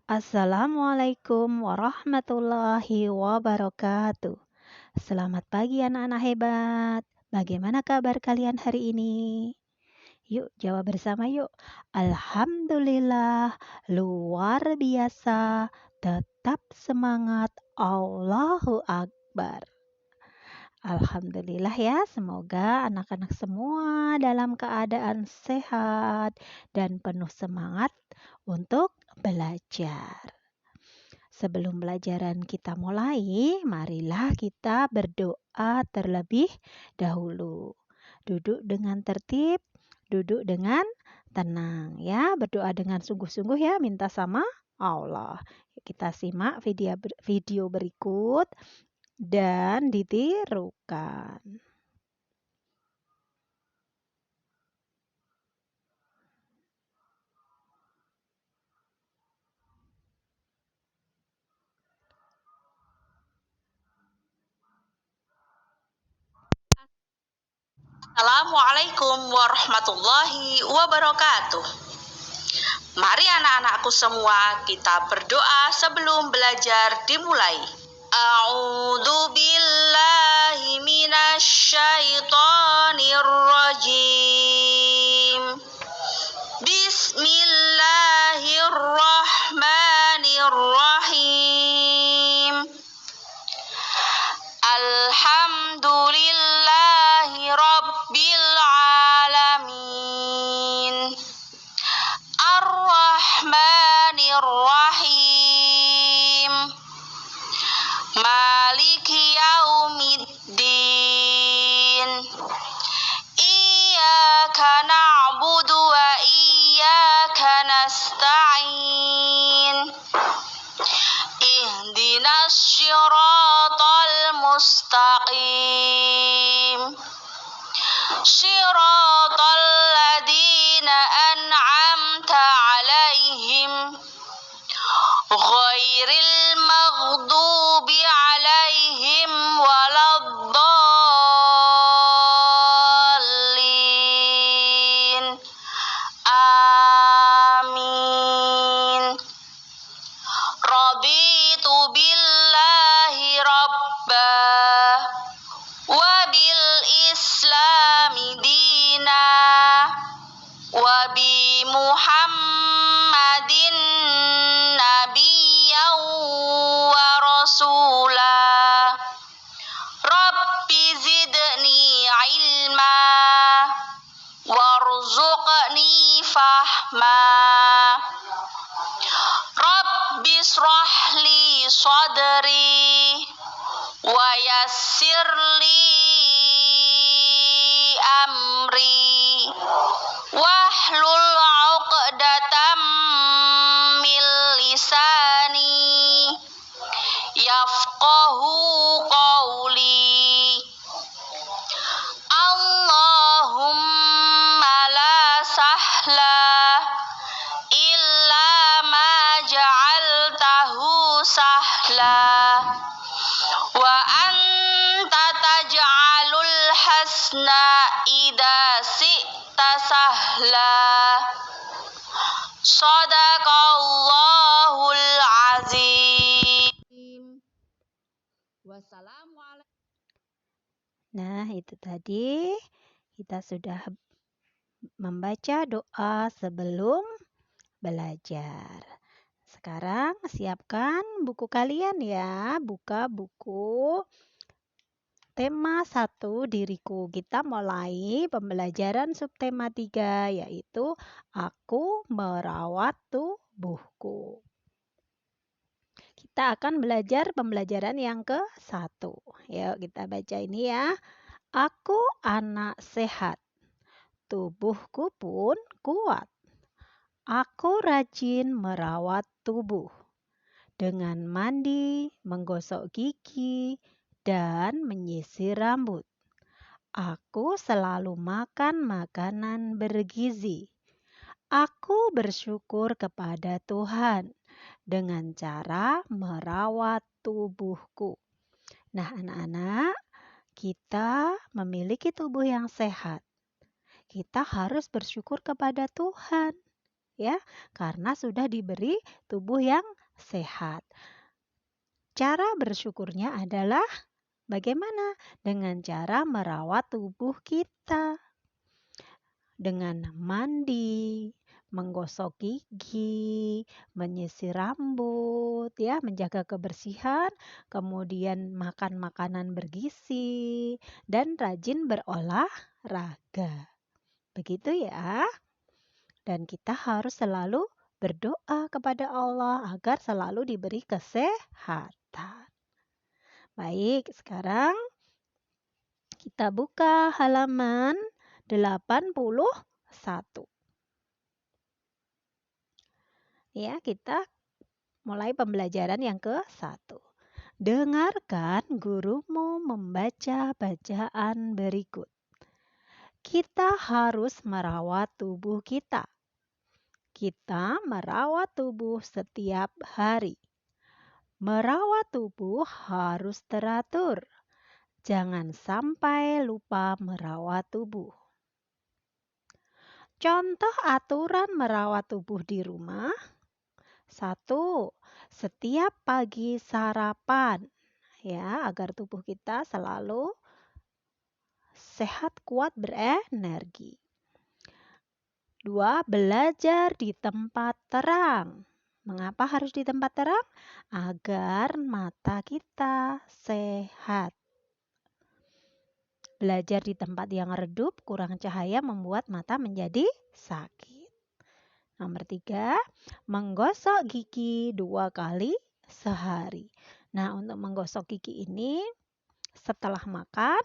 Assalamualaikum warahmatullahi wabarakatuh. Selamat pagi anak-anak hebat. Bagaimana kabar kalian hari ini? Yuk jawab bersama yuk. Alhamdulillah, luar biasa, tetap semangat, Allahu Akbar. Alhamdulillah ya, semoga anak-anak semua dalam keadaan sehat dan penuh semangat untuk belajar. Sebelum pelajaran kita mulai, marilah kita berdoa terlebih dahulu. Duduk dengan tertib, duduk dengan tenang ya, berdoa dengan sungguh-sungguh ya, minta sama Allah. Kita simak video berikut dan ditirukan. Assalamualaikum warahmatullahi wabarakatuh. Mari anak-anakku semua kita berdoa sebelum belajar dimulai. A'udzu billahi minasyaitonir rajim. Bismillahirrahmanirrahim. Alhamdulillahi rabbil alamin. Ar-Rahmanir-Rahim. Maliki yaumiddin. Iyyaka na'budu wa iyyaka nasta'in. Ihdinas syiratal mustaqim. Syiratal ladzina an'amta 'alaihim ghairil maghdubi 'alaihim waladdallin. Amin. Raditu billahi rabba wa bil islami dina wa bi Muhammadin nabiyyan wa rasula. Rabbi zidni ilma warzuqni fahma. Rabbi shrah li sadri wa yassir li amri wahlul 'uqdatam min lisani yafqahu qawli. Allahumma la sahla illa ma ja'altahu sahla wa anta taj'alul hasna idza syi'ta sahla. Shadaqallahul azim. Wassalamualaikum. Nah, itu tadi kita sudah membaca doa sebelum belajar. Sekarang siapkan buku kalian ya. Buka buku tema 1 diriku. Kita mulai pembelajaran subtema 3 yaitu aku merawat tubuhku. Kita akan belajar pembelajaran yang ke-1. Yuk kita baca ini ya. Aku anak sehat. Tubuhku pun kuat. Aku rajin merawat tubuh dengan mandi, menggosok gigi, dan menyisir rambut. Aku selalu makan makanan bergizi. Aku bersyukur kepada Tuhan dengan cara merawat tubuhku. Nah, anak-anak, kita memiliki tubuh yang sehat. Kita harus bersyukur kepada Tuhan. ya, karena sudah diberi tubuh yang sehat. Cara bersyukurnya adalah bagaimana? Dengan cara merawat tubuh kita. Dengan mandi, menggosok gigi, menyisir rambut, ya, menjaga kebersihan, kemudian makan makanan bergizi, dan rajin berolahraga. Begitu ya. Dan kita harus selalu berdoa kepada Allah agar selalu diberi kesehatan. Baik, sekarang kita buka halaman 81. Ya, kita mulai pembelajaran yang ke-1. Dengarkan gurumu membaca bacaan berikut. Kita harus merawat tubuh kita. Kita merawat tubuh setiap hari. Merawat tubuh harus teratur. Jangan sampai lupa merawat tubuh. Contoh aturan merawat tubuh di rumah. 1. Setiap pagi sarapan, ya, agar tubuh kita selalu sehat, kuat, berenergi. 2. Belajar di tempat terang. Mengapa harus di tempat terang? Agar mata kita sehat. Belajar di tempat yang redup, kurang cahaya membuat mata menjadi sakit. Nomor 3, menggosok gigi 2 kali sehari. Nah, untuk menggosok gigi ini setelah makan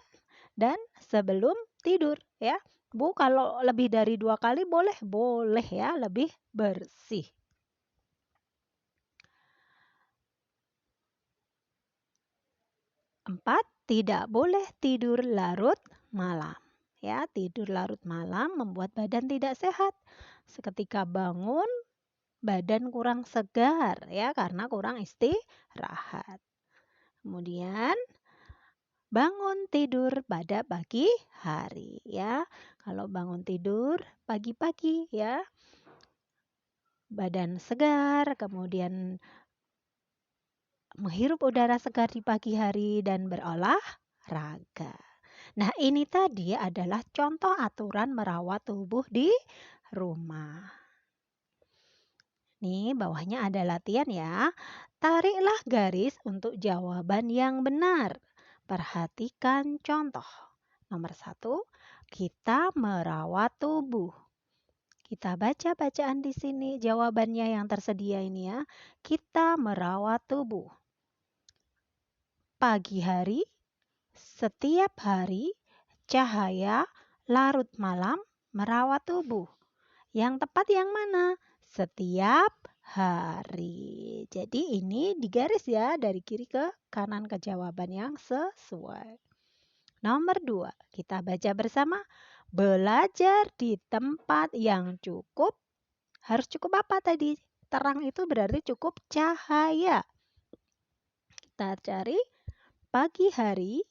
dan sebelum tidur, ya. Bu, kalau lebih dari 2 kali boleh ya, lebih bersih. 4, tidak boleh tidur larut malam. Ya, tidur larut malam membuat badan tidak sehat. Seketika bangun, badan kurang segar, ya, karena kurang istirahat. Kemudian bangun tidur pada pagi hari, ya. Kalau bangun tidur pagi-pagi, ya, badan segar, kemudian menghirup udara segar di pagi hari dan berolahraga. Nah, ini tadi adalah contoh aturan merawat tubuh di rumah. Nih, bawahnya ada latihan ya. Tariklah garis untuk jawaban yang benar. Perhatikan contoh. Nomor 1, kita merawat tubuh. Kita baca bacaan di sini jawabannya yang tersedia ini ya. Kita merawat tubuh. Pagi hari, setiap hari, cahaya, larut malam, merawat tubuh. Yang tepat yang mana? Setiap hari. Jadi ini digaris ya dari kiri ke kanan ke jawaban yang sesuai. Nomor 2, kita baca bersama. Belajar di tempat yang cukup. Harus cukup apa tadi? Terang itu berarti cukup cahaya. Kita cari pagi hari,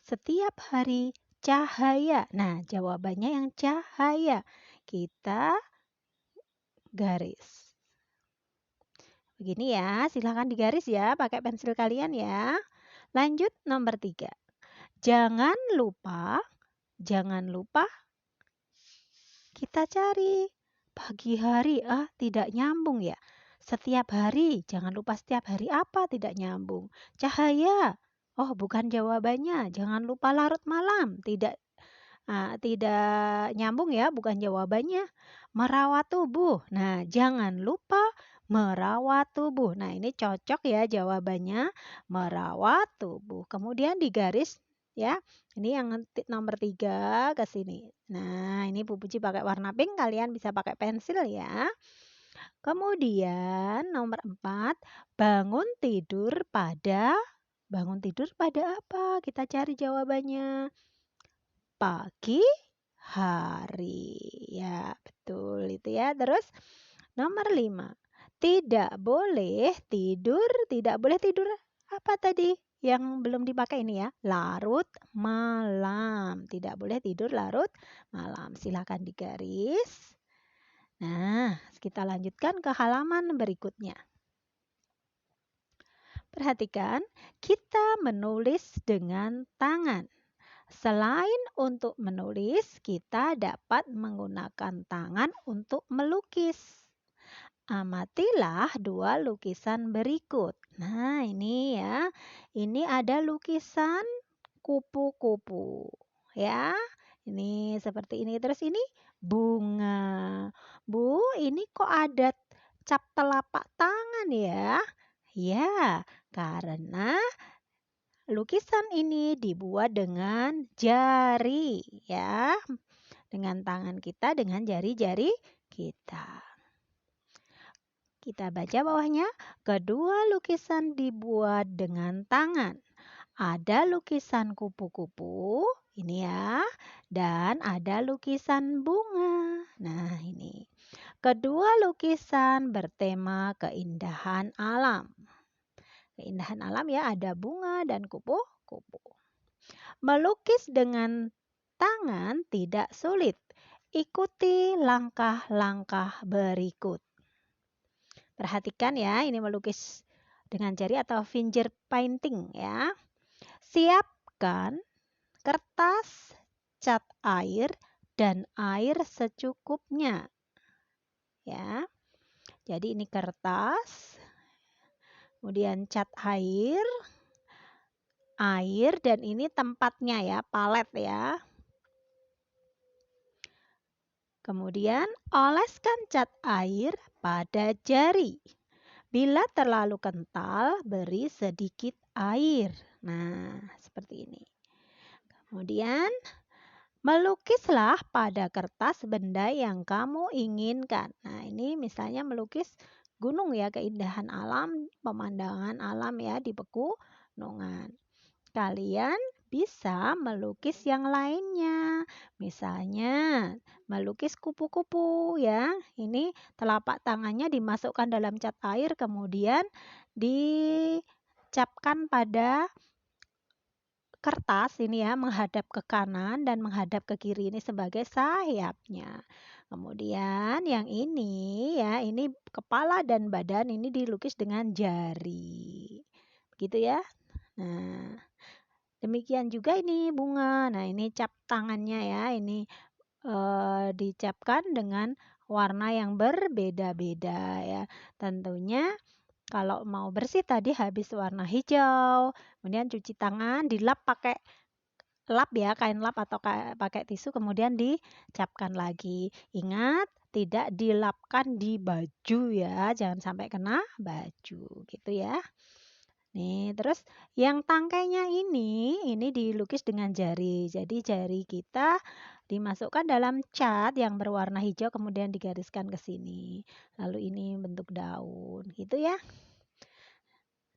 setiap hari, cahaya. Nah, jawabannya yang cahaya. Kita garis. Begini ya, silahkan digaris ya, pakai pensil kalian ya. Lanjut nomor 3. Jangan lupa kita cari pagi hari. Tidak nyambung ya. Setiap hari, jangan lupa setiap hari apa tidak nyambung. Cahaya, bukan jawabannya. Jangan lupa larut malam, tidak nyambung ya, bukan jawabannya. Merawat tubuh. Nah, jangan lupa merawat tubuh. Nah, ini cocok ya jawabannya, merawat tubuh. Kemudian digaris ya. Ini yang nomor 3 ke sini. Nah, ini Bu Puji pakai warna pink, kalian bisa pakai pensil ya. Kemudian nomor 4, bangun tidur pada apa? Kita cari jawabannya. Pagi hari. Ya, betul itu ya. Terus nomor 5. Tidak boleh tidur apa tadi? Yang belum dipakai ini ya. Larut malam. Tidak boleh tidur larut malam. Silakan digaris. Nah, kita lanjutkan ke halaman berikutnya. Perhatikan, kita menulis dengan tangan. Selain untuk menulis, kita dapat menggunakan tangan untuk melukis. Amatilah dua lukisan berikut. Nah, ini ya. Ini ada lukisan kupu-kupu. Ya. Ini seperti ini. Terus ini bunga. Bu, ini kok ada cap telapak tangan ya? Ya, karena lukisan ini dibuat dengan jari ya. Dengan tangan kita, dengan jari-jari kita. Kita baca bawahnya, kedua lukisan dibuat dengan tangan. Ada lukisan kupu-kupu, ini ya, dan ada lukisan bunga. Nah, ini. Kedua lukisan bertema keindahan alam. Keindahan alam ya, ada bunga dan kupu-kupu. Melukis dengan tangan tidak sulit. Ikuti langkah-langkah berikut. Perhatikan ya, ini melukis dengan jari atau finger painting ya. Siapkan kertas, cat air, dan air secukupnya. Ya. Jadi ini kertas, kemudian cat air, dan ini tempatnya ya, palet ya. Kemudian oleskan cat air pada jari. Bila terlalu kental, beri sedikit air. Nah, seperti ini. Kemudian, melukislah pada kertas benda yang kamu inginkan. Nah, ini misalnya melukis gunung ya, keindahan alam, pemandangan alam ya di pegunungan. Kalian bisa melukis yang lainnya. Misalnya, melukis kupu-kupu ya. Ini telapak tangannya dimasukkan dalam cat air kemudian dicapkan pada kertas ini ya, menghadap ke kanan dan menghadap ke kiri ini sebagai sayapnya. Kemudian yang ini ya, ini kepala dan badan ini dilukis dengan jari. Begitu ya. Nah, demikian juga ini bunga. Nah, ini cap tangannya ya. Ini dicapkan dengan warna yang berbeda-beda ya. Tentunya kalau mau bersih tadi habis warna hijau, kemudian cuci tangan, dilap pakai lap ya, kain lap atau pakai tisu kemudian dicapkan lagi. Ingat, tidak dilapkan di baju ya, jangan sampai kena baju gitu ya. Nih, terus yang tangkainya ini dilukis dengan jari. Jadi jari kita dimasukkan dalam cat yang berwarna hijau kemudian digariskan ke sini. Lalu ini bentuk daun, gitu ya.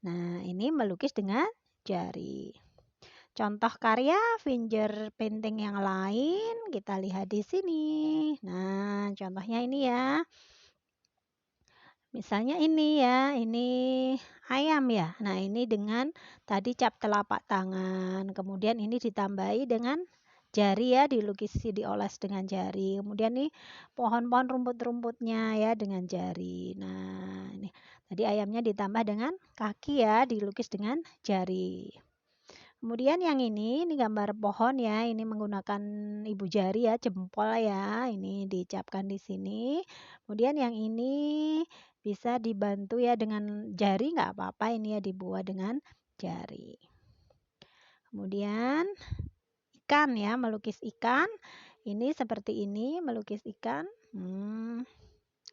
Nah, ini melukis dengan jari. Contoh karya finger painting yang lain kita lihat di sini. Nah, contohnya ini ya. Misalnya ini ya, ini ayam ya. Nah, ini dengan tadi cap telapak tangan. Kemudian ini ditambahi dengan jari ya, dilukis dioles dengan jari. Kemudian nih pohon-pohon rumput-rumputnya ya dengan jari. Nah, ini tadi ayamnya ditambah dengan kaki ya, dilukis dengan jari. Kemudian yang ini gambar pohon ya, ini menggunakan ibu jari ya, jempol ya, ini dicapkan di sini. Kemudian yang ini bisa dibantu ya dengan jari, nggak apa-apa ini ya dibuat dengan jari. Kemudian ikan ya, melukis ikan. Ini seperti ini, melukis ikan.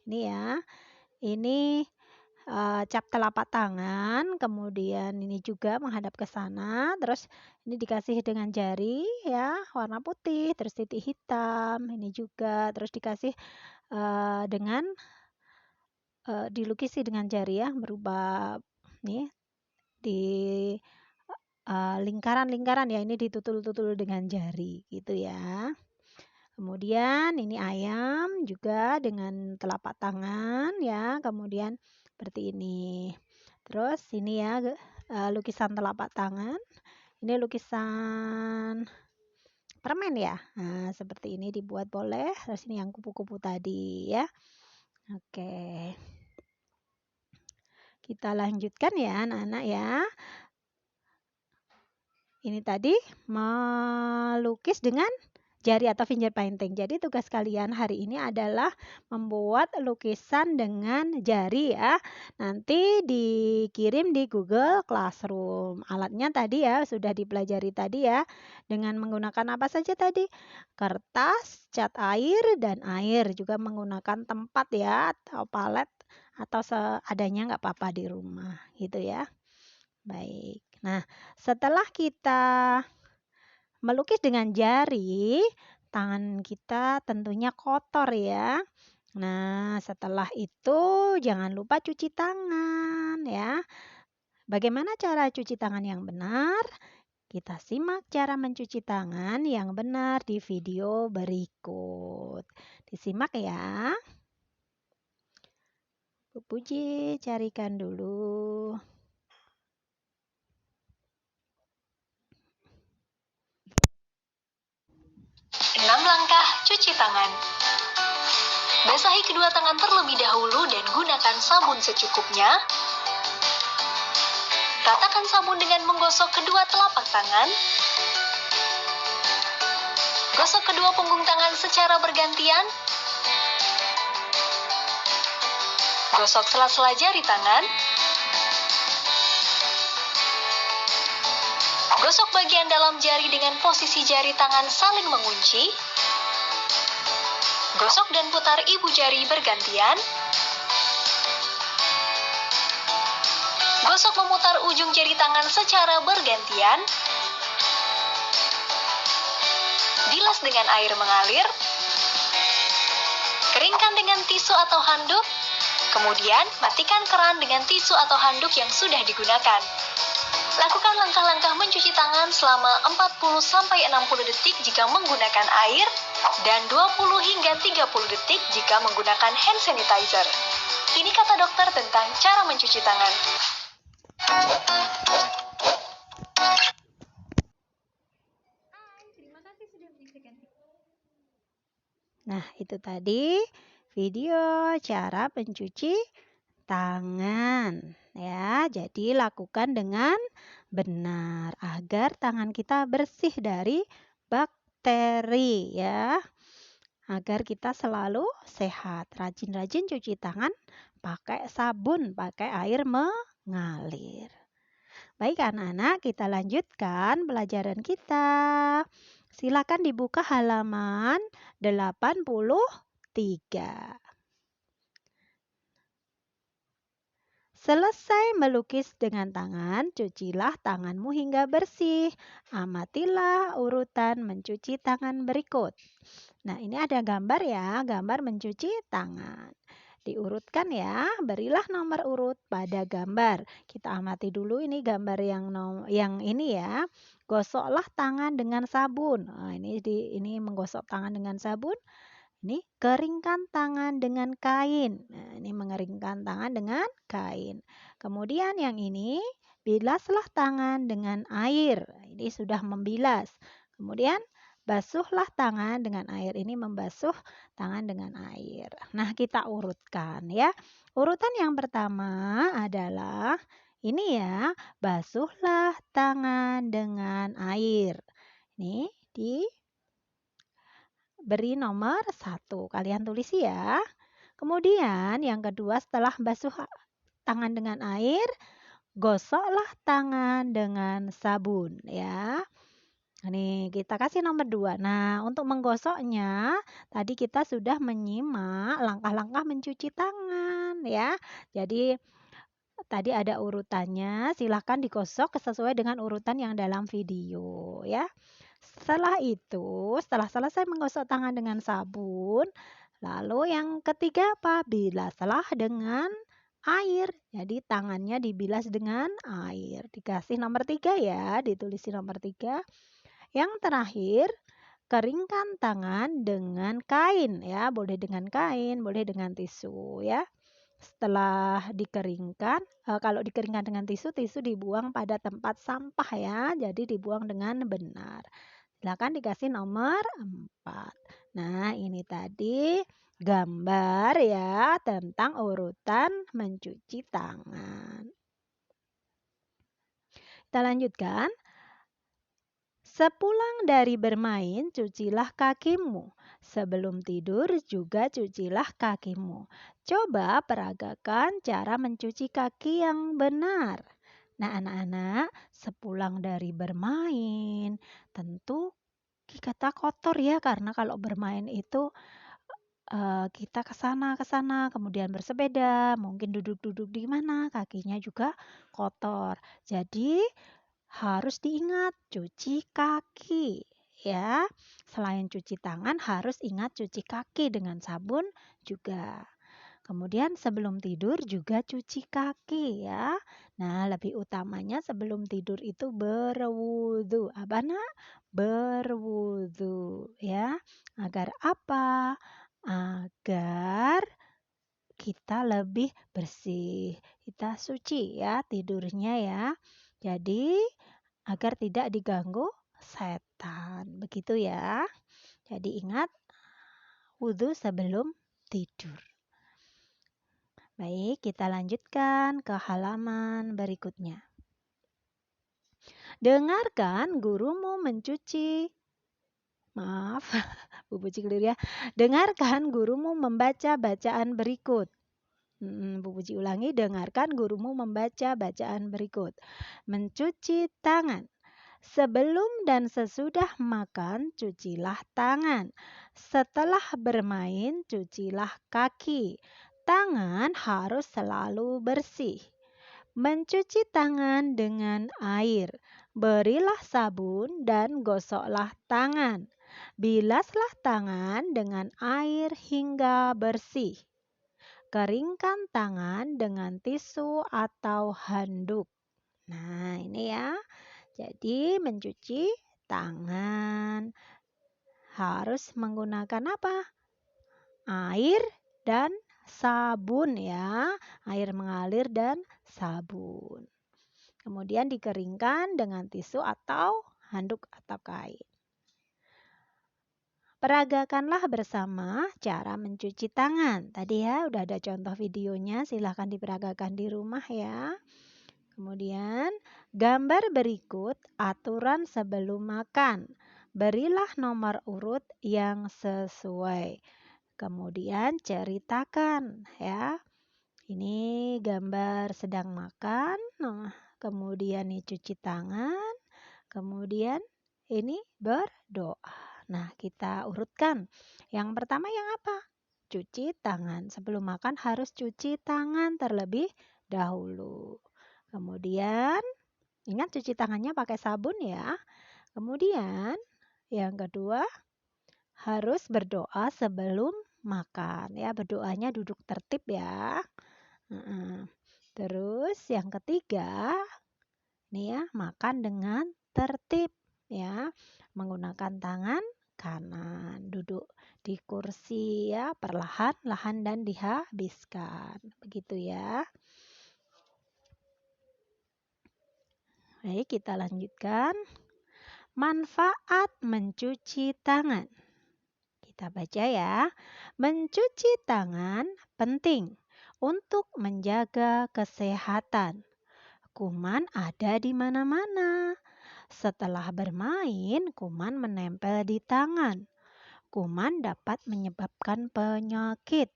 Ini ya, ini cap telapak tangan, kemudian ini juga menghadap ke sana, terus ini dikasih dengan jari ya, warna putih, terus titik hitam, ini juga, terus dikasih dengan dilukisi dengan jari ya, merubah nih di lingkaran-lingkaran ya, ini ditutul-tutul dengan jari gitu ya. Kemudian ini ayam juga dengan telapak tangan ya, kemudian seperti ini. Terus ini ya lukisan telapak tangan. Ini lukisan permen ya. Nah, seperti ini dibuat boleh. Terus ini yang kupu-kupu tadi ya. Oke. Kita lanjutkan ya anak-anak ya. Ini tadi melukis dengan jari atau finger painting. Jadi tugas kalian hari ini adalah membuat lukisan dengan jari ya. Nanti dikirim di Google Classroom. Alatnya tadi ya sudah dipelajari tadi ya. Dengan menggunakan apa saja tadi? Kertas, cat air, dan air. Juga menggunakan tempat ya atau palet atau seadanya nggak apa-apa di rumah gitu ya. Baik. Nah, setelah kita melukis dengan jari, tangan kita tentunya kotor ya. Nah, setelah itu jangan lupa cuci tangan ya. Bagaimana cara cuci tangan yang benar? Kita simak cara mencuci tangan yang benar di video berikut. Disimak ya. Bu Puji, carikan dulu. 6 langkah cuci tangan. Basahi kedua tangan terlebih dahulu dan gunakan sabun secukupnya. Ratakan sabun dengan menggosok kedua telapak tangan. Gosok kedua punggung tangan secara bergantian. Gosok sela-sela jari tangan. Gosok bagian dalam jari dengan posisi jari tangan saling mengunci. Gosok dan putar ibu jari bergantian. Gosok memutar ujung jari tangan secara bergantian. Bilas dengan air mengalir. Keringkan dengan tisu atau handuk. Kemudian matikan keran dengan tisu atau handuk yang sudah digunakan. Lakukan langkah-langkah mencuci tangan selama 40-60 detik jika menggunakan air dan 20 hingga 30 detik jika menggunakan hand sanitizer. Ini kata dokter tentang cara mencuci tangan. Nah, itu tadi video cara mencuci tangan ya. Jadi lakukan dengan benar agar tangan kita bersih dari bakteri ya. Agar kita selalu sehat. Rajin-rajin cuci tangan pakai sabun, pakai air mengalir. Baik anak-anak, kita lanjutkan pelajaran kita. Silakan dibuka halaman 83. Selesai melukis dengan tangan, cucilah tanganmu hingga bersih. Amatilah urutan mencuci tangan berikut. Nah, ini ada gambar ya, gambar mencuci tangan. Diurutkan ya, berilah nomor urut pada gambar. Kita amati dulu ini gambar yang ini ya. Gosoklah tangan dengan sabun. Nah, ini menggosok tangan dengan sabun. Ini keringkan tangan dengan kain. Nah, ini mengeringkan tangan dengan kain. Kemudian yang ini bilaslah tangan dengan air. Ini sudah membilas. Kemudian basuhlah tangan dengan air. Ini membasuh tangan dengan air. Nah, kita urutkan ya. Urutan yang pertama adalah ini ya, basuhlah tangan dengan air. Ini beri nomor 1. Kalian tulis ya. Kemudian yang kedua setelah basuh tangan dengan air, gosoklah tangan dengan sabun ya. Nih, kita kasih nomor 2. Nah, untuk menggosoknya, tadi kita sudah menyimak langkah-langkah mencuci tangan ya. Jadi, tadi ada urutannya, silahkan digosok sesuai dengan urutan yang dalam video ya. Setelah itu, setelah selesai menggosok tangan dengan sabun, lalu yang ketiga apa? Bilaslah dengan air. Jadi tangannya dibilas dengan air. Dikasih nomor 3 ya, ditulis nomor 3. Yang terakhir, keringkan tangan dengan kain ya. Boleh dengan kain, boleh dengan tisu ya. Setelah dikeringkan, kalau dikeringkan dengan tisu, tisu dibuang pada tempat sampah ya. Jadi dibuang dengan benar. Silakan dikasih nomor 4. Nah, ini tadi gambar ya tentang urutan mencuci tangan. Kita lanjutkan. Sepulang dari bermain, cucilah kakimu. Sebelum tidur juga cucilah kakimu. Coba peragakan cara mencuci kaki yang benar. Nah, anak-anak, sepulang dari bermain, tentu kita kotor ya, karena kalau bermain itu kita ke sana, kemudian bersepeda, mungkin duduk-duduk di mana, kakinya juga kotor. Jadi harus diingat cuci kaki ya. Selain cuci tangan harus ingat cuci kaki dengan sabun juga. Kemudian sebelum tidur juga cuci kaki ya. Nah, lebih utamanya sebelum tidur itu berwudu. Apa nak? Berwudu ya. Agar apa? Agar kita lebih bersih. Kita suci ya tidurnya ya. Jadi agar tidak diganggu setan. Begitu ya. Jadi ingat wudhu sebelum tidur. Baik, kita lanjutkan ke halaman berikutnya. Dengarkan gurumu mencuci. Maaf, Bu Puci keliru ya. Dengarkan gurumu membaca bacaan berikut. Bu Puci ulangi, dengarkan gurumu membaca bacaan berikut. Mencuci tangan. Sebelum dan sesudah makan, cucilah tangan. Setelah bermain, cucilah kaki. Tangan harus selalu bersih. Mencuci tangan dengan air. Berilah sabun dan gosoklah tangan. Bilaslah tangan dengan air hingga bersih. Keringkan tangan dengan tisu atau handuk. Nah, ini ya. Jadi mencuci tangan harus menggunakan apa? Air dan sabun ya. Air mengalir dan sabun. Kemudian dikeringkan dengan tisu atau handuk atau kain. Peragakanlah bersama cara mencuci tangan. Tadi ya udah ada contoh videonya, silahkan diperagakan di rumah ya. Kemudian gambar berikut aturan sebelum makan. Berilah nomor urut yang sesuai. Kemudian ceritakan ya. Ini gambar sedang makan, kemudian ini cuci tangan, kemudian ini berdoa. Nah, kita urutkan. Yang pertama yang apa? Cuci tangan. Sebelum makan harus cuci tangan terlebih dahulu. Kemudian ingat cuci tangannya pakai sabun ya. Kemudian yang kedua harus berdoa sebelum makan ya. Berdoanya duduk tertib ya. Terus yang ketiga nih ya, makan dengan tertib ya. Menggunakan tangan kanan, duduk di kursi ya, perlahan-lahan dan dihabiskan. Begitu ya. Baik, kita lanjutkan. Manfaat mencuci tangan. Kita baca ya. Mencuci tangan penting untuk menjaga kesehatan. Kuman ada di mana-mana. Setelah bermain, kuman menempel di tangan. Kuman dapat menyebabkan penyakit.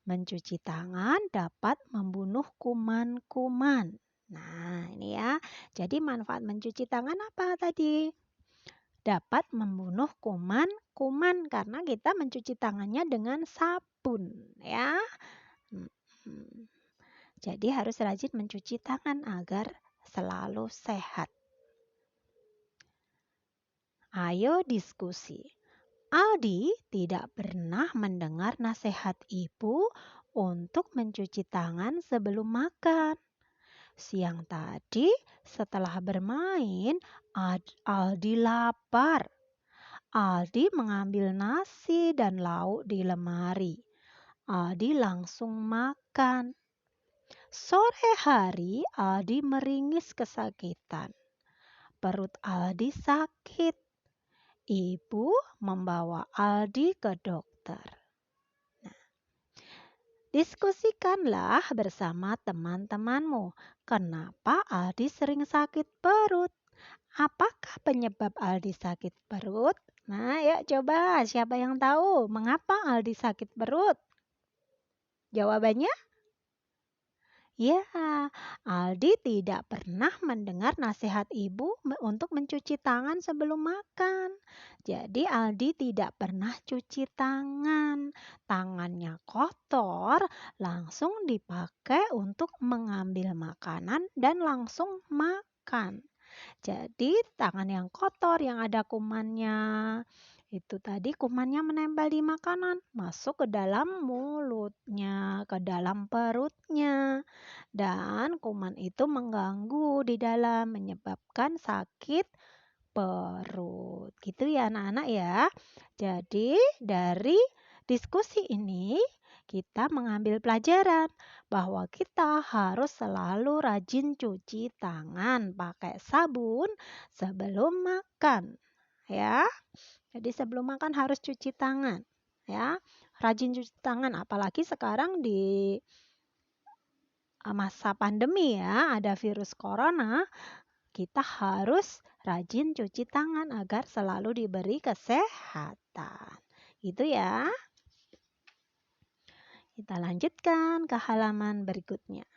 Mencuci tangan dapat membunuh kuman-kuman. Nah, ini ya. Jadi manfaat mencuci tangan apa tadi? Dapat membunuh kuman-kuman karena kita mencuci tangannya dengan sabun, ya. Jadi harus rajin mencuci tangan agar selalu sehat. Ayo diskusi. Aldi tidak pernah mendengar nasihat ibu untuk mencuci tangan sebelum makan. Siang tadi setelah bermain, Aldi lapar. Aldi mengambil nasi dan lauk di lemari. Aldi langsung makan. Sore hari Aldi meringis kesakitan. Perut Aldi sakit. Ibu membawa Aldi ke dokter. Diskusikanlah bersama teman-temanmu. Kenapa Aldi sering sakit perut? Apakah penyebab Aldi sakit perut? Nah, yuk coba siapa yang tahu mengapa Aldi sakit perut? Jawabannya? Ya, Aldi tidak pernah mendengar nasihat ibu untuk mencuci tangan sebelum makan. Jadi Aldi tidak pernah cuci tangan. Tangannya kotor, langsung dipakai untuk mengambil makanan dan langsung makan. Jadi tangan yang kotor yang ada kumannya. Itu tadi kumannya menempel di makanan, masuk ke dalam mulutnya, ke dalam perutnya. Dan kuman itu mengganggu di dalam, menyebabkan sakit perut. Gitu ya anak-anak ya. Jadi dari diskusi ini kita mengambil pelajaran bahwa kita harus selalu rajin cuci tangan pakai sabun sebelum makan. Ya. Jadi sebelum makan harus cuci tangan. Ya. Rajin cuci tangan apalagi sekarang di masa pandemi ya, ada virus corona, kita harus rajin cuci tangan agar selalu diberi kesehatan. Gitu ya. Kita lanjutkan ke halaman berikutnya.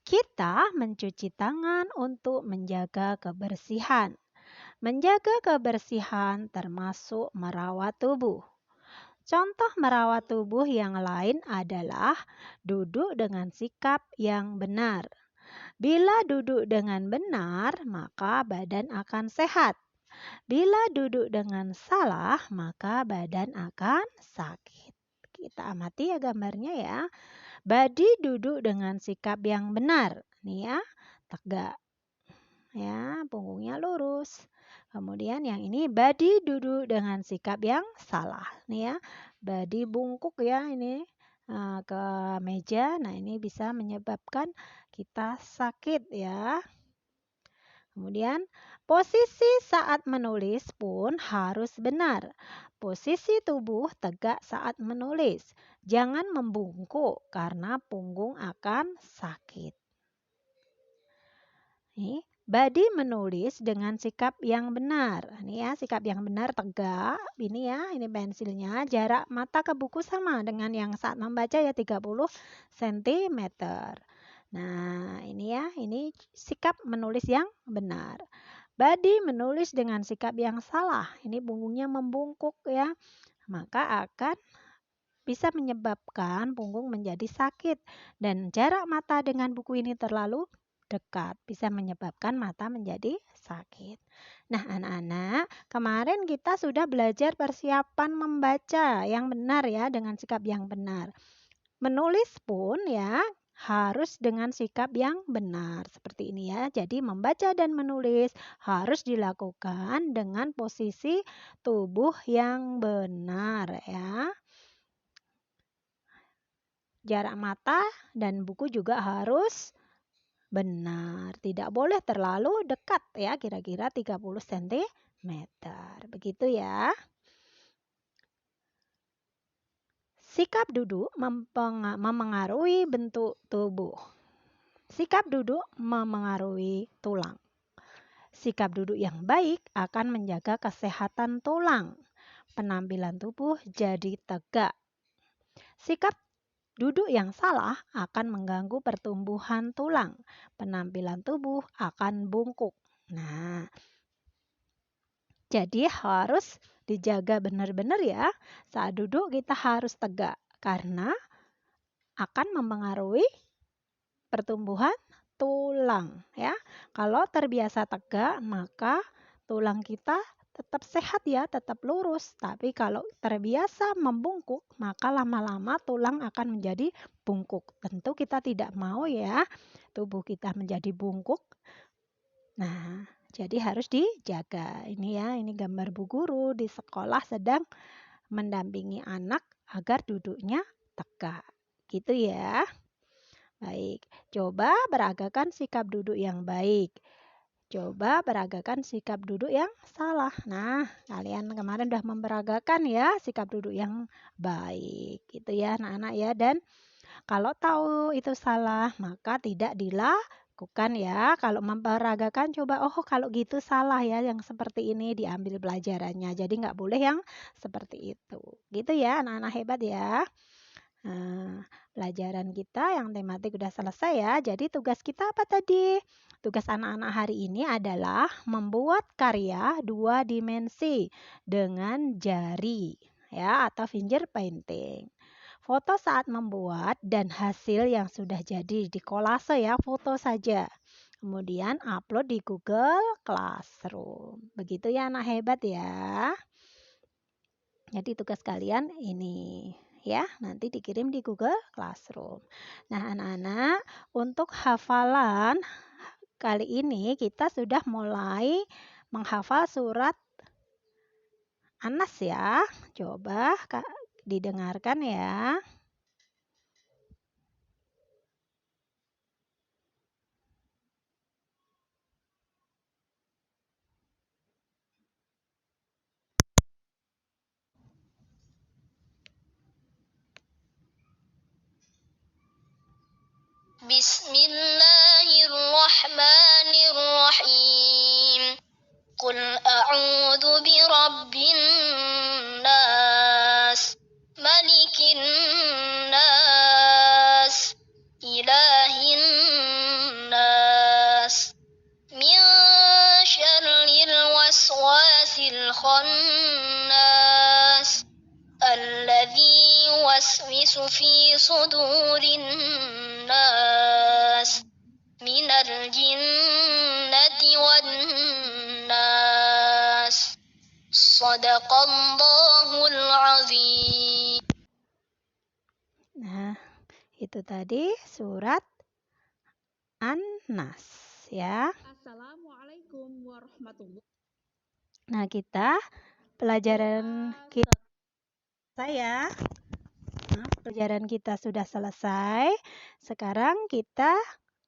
Kita mencuci tangan untuk menjaga kebersihan. Menjaga kebersihan termasuk merawat tubuh. Contoh merawat tubuh yang lain adalah duduk dengan sikap yang benar. Bila duduk dengan benar, maka badan akan sehat. Bila duduk dengan salah, maka badan akan sakit. Kita amati ya gambarnya ya. Badi duduk dengan sikap yang benar. Nih ya, tegak. Ya, punggungnya lurus. Kemudian yang ini badi duduk dengan sikap yang salah. Nih ya, badi bungkuk ya ini ke meja. Nah, ini bisa menyebabkan kita sakit ya. Kemudian posisi saat menulis pun harus benar. Posisi tubuh tegak saat menulis. Jangan membungkuk karena punggung akan sakit. Nih, Badi menulis dengan sikap yang benar. Ini ya, sikap yang benar tegak. Ini ya, ini pensilnya. Jarak mata ke buku sama dengan yang saat membaca ya 30 cm. Nah, ini ya, ini sikap menulis yang benar. Badi menulis dengan sikap yang salah. Ini punggungnya membungkuk ya. Maka akan bisa menyebabkan punggung menjadi sakit. Dan jarak mata dengan buku ini terlalu dekat. Bisa menyebabkan mata menjadi sakit. Nah anak-anak, kemarin kita sudah belajar persiapan membaca yang benar ya. Dengan sikap yang benar. Menulis pun ya harus dengan sikap yang benar seperti ini ya. Jadi membaca dan menulis harus dilakukan dengan posisi tubuh yang benar ya. Jarak mata dan buku juga harus benar. Tidak boleh terlalu dekat ya, kira-kira 30 cm. Begitu ya. Sikap duduk memengaruhi bentuk tubuh. Sikap duduk memengaruhi tulang. Sikap duduk yang baik akan menjaga kesehatan tulang. Penampilan tubuh jadi tegak. Sikap duduk yang salah akan mengganggu pertumbuhan tulang. Penampilan tubuh akan bungkuk. Nah, jadi harus dijaga benar-benar ya. Saat duduk kita harus tegak karena akan mempengaruhi pertumbuhan tulang ya. Kalau terbiasa tegak maka tulang kita tetap sehat ya, tetap lurus. Tapi kalau terbiasa membungkuk maka lama-lama tulang akan menjadi bungkuk. Tentu kita tidak mau ya tubuh kita menjadi bungkuk. Nah, jadi harus dijaga. Ini ya, ini gambar Bu Guru di sekolah sedang mendampingi anak agar duduknya tegak. Gitu ya. Baik, coba beragakan sikap duduk yang baik. Coba peragakan sikap duduk yang salah. Nah, kalian kemarin udah memperagakan ya sikap duduk yang baik. Gitu ya anak-anak ya. Dan kalau tahu itu salah, maka tidak dilakukan ya. Kalau memperagakan coba, oh kalau gitu salah ya, yang seperti ini diambil pelajarannya. Jadi nggak boleh yang seperti itu. Gitu ya anak-anak hebat ya. Nah, pelajaran kita yang tematik udah selesai ya. Jadi tugas kita apa tadi? Tugas anak-anak hari ini adalah membuat karya 2 dimensi dengan jari ya atau finger painting. Foto saat membuat dan hasil yang sudah jadi di kolase ya, foto saja. Kemudian upload di Google Classroom. Begitu ya anak hebat ya. Jadi tugas kalian ini ya, nanti dikirim di Google Classroom. Nah, anak-anak, untuk hafalan kali ini kita sudah mulai menghafal surat Anas ya. Coba Kak didengarkan ya. Bismillahirrahmanirrahim. Qul a'udzu birabbin nas, malikin nas, ilahin nas, min syarril waswasil khannas, alladzi yuwaswisu fi sudurin nas, minal jinnati wan nas. Shadaqallahul azim. Nah, itu tadi surat An-Nas ya. Assalamualaikum warahmatullahi wabarakatuh. Nah, kita pelajaran kita pelajaran kita sudah selesai. Sekarang kita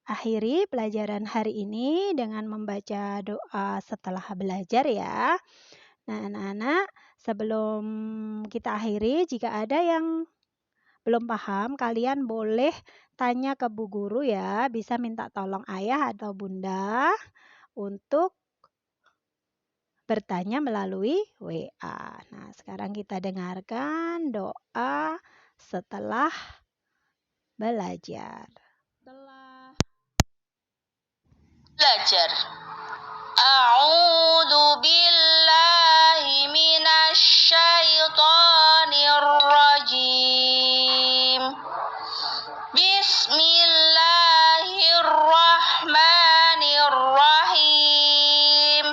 akhiri pelajaran hari ini dengan membaca doa setelah belajar ya. Nah, anak-anak, sebelum kita akhiri, jika ada yang belum paham, kalian boleh tanya ke Bu Guru ya. Bisa minta tolong ayah atau bunda untuk bertanya melalui WA. Nah, sekarang kita dengarkan doa setelah belajar. Belajar. A'udzu billahi minasy syaithanir rajim. Bismillahirrahmanirrahim.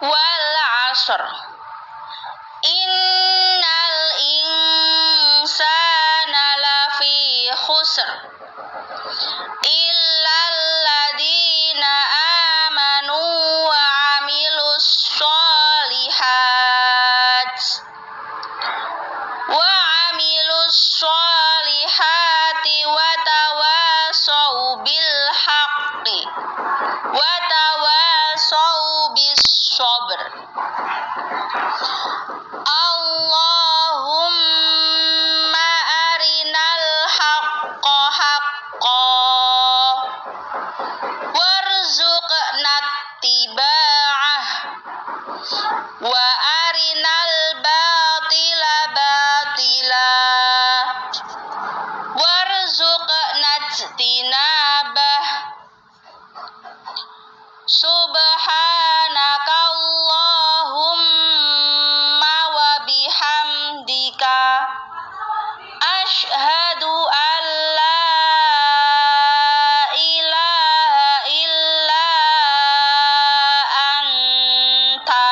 Wal 'ashr. Innal insana lafi khusr. Illal ladzina amanu wa 'amilus sholihat. Wa 'amilus sholihati wa tawasau bil haqqi wa tawasau bis sabr. Allahumma arinal haqqa haqqan warzuqna ittiba'ah wa arinal batila batila warzuqna ijtinabah. Subhanaka Allahumma wa bihamdika asyhadu an la ilaha illa anta